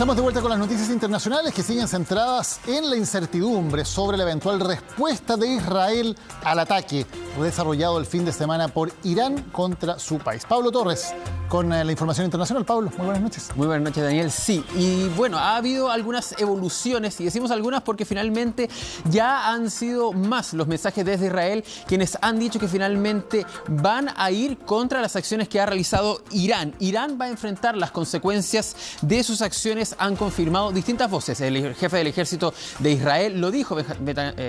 Estamos de vuelta con las noticias internacionales que siguen centradas en la incertidumbre sobre la eventual respuesta de Israel al ataque desarrollado el fin de semana por Irán contra su país. Pablo Torres con la información internacional. Pablo, muy buenas noches. Muy buenas noches, Daniel. Sí, y bueno, ha habido algunas evoluciones, y decimos algunas porque finalmente ya han sido más los mensajes desde Israel, quienes han dicho que finalmente van a ir contra las acciones que ha realizado Irán. Irán va a enfrentar las consecuencias de sus acciones, han confirmado distintas voces. El jefe del ejército de Israel lo dijo,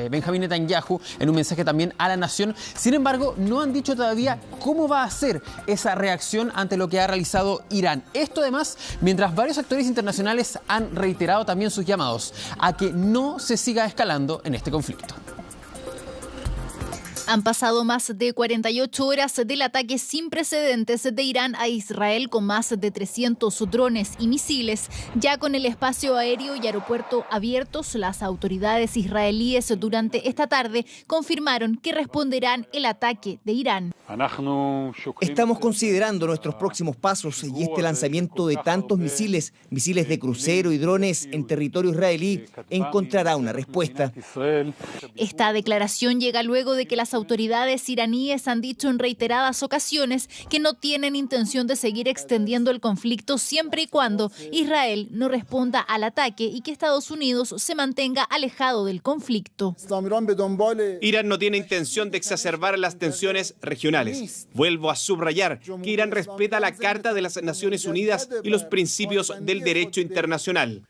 Benjamín Netanyahu, en un mensaje también a la nación. Sin embargo, no han dicho todavía cómo va a ser esa reacción ante lo que ha realizado Irán. Esto además, mientras varios actores internacionales han reiterado también sus llamados a que no se siga escalando en este conflicto. Han pasado más de 48 horas del ataque sin precedentes de Irán a Israel con más de 300 drones y misiles. Ya con el espacio aéreo y aeropuerto abiertos, las autoridades israelíes durante esta tarde confirmaron que responderán el ataque de Irán. Estamos considerando nuestros próximos pasos y este lanzamiento de tantos misiles de crucero y drones en territorio israelí encontrará una respuesta. Esta declaración llega luego de que las autoridades iraníes han dicho en reiteradas ocasiones que no tienen intención de seguir extendiendo el conflicto siempre y cuando Israel no responda al ataque y que Estados Unidos se mantenga alejado del conflicto. Irán no tiene intención de exacerbar las tensiones regionales. Vuelvo a subrayar que Irán respeta la Carta de las Naciones Unidas y los principios del derecho internacional.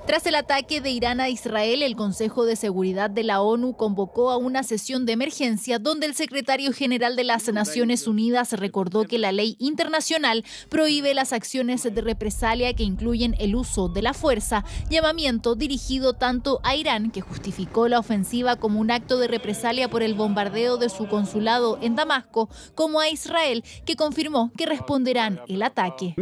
Tras el ataque de Irán a Israel, el Consejo de Seguridad de la ONU convocó a una sesión de emergencia donde el secretario general de las Naciones Unidas recordó que la ley internacional prohíbe las acciones de represalia que incluyen el uso de la fuerza, llamamiento dirigido tanto a Irán, que justificó la ofensiva como un acto de represalia por el bombardeo de su consulado en Damasco, como a Israel, que confirmó que responderán el ataque.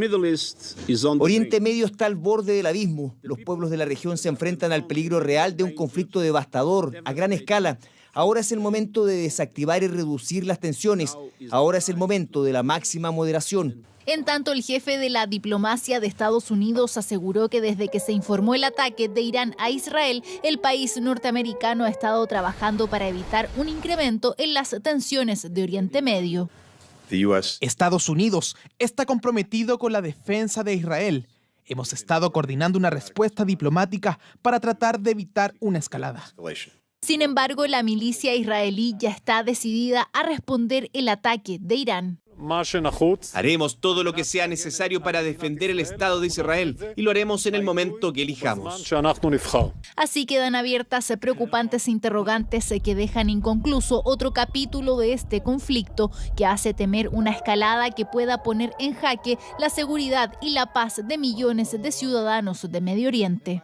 Oriente Medio está al borde del abismo. Los pueblos de la región se enfrentan al peligro real de un conflicto devastador a gran escala. Ahora es el momento de desactivar y reducir las tensiones. Ahora es el momento de la máxima moderación. En tanto, el jefe de la diplomacia de Estados Unidos aseguró que desde que se informó el ataque de Irán a Israel, el país norteamericano ha estado trabajando para evitar un incremento en las tensiones de Oriente Medio. Estados Unidos está comprometido con la defensa de Israel. Hemos estado coordinando una respuesta diplomática para tratar de evitar una escalada. Sin embargo, la milicia israelí ya está decidida a responder el ataque de Irán. Haremos todo lo que sea necesario para defender el Estado de Israel y lo haremos en el momento que elijamos. Así quedan abiertas preocupantes interrogantes que dejan inconcluso otro capítulo de este conflicto que hace temer una escalada que pueda poner en jaque la seguridad y la paz de millones de ciudadanos de Medio Oriente.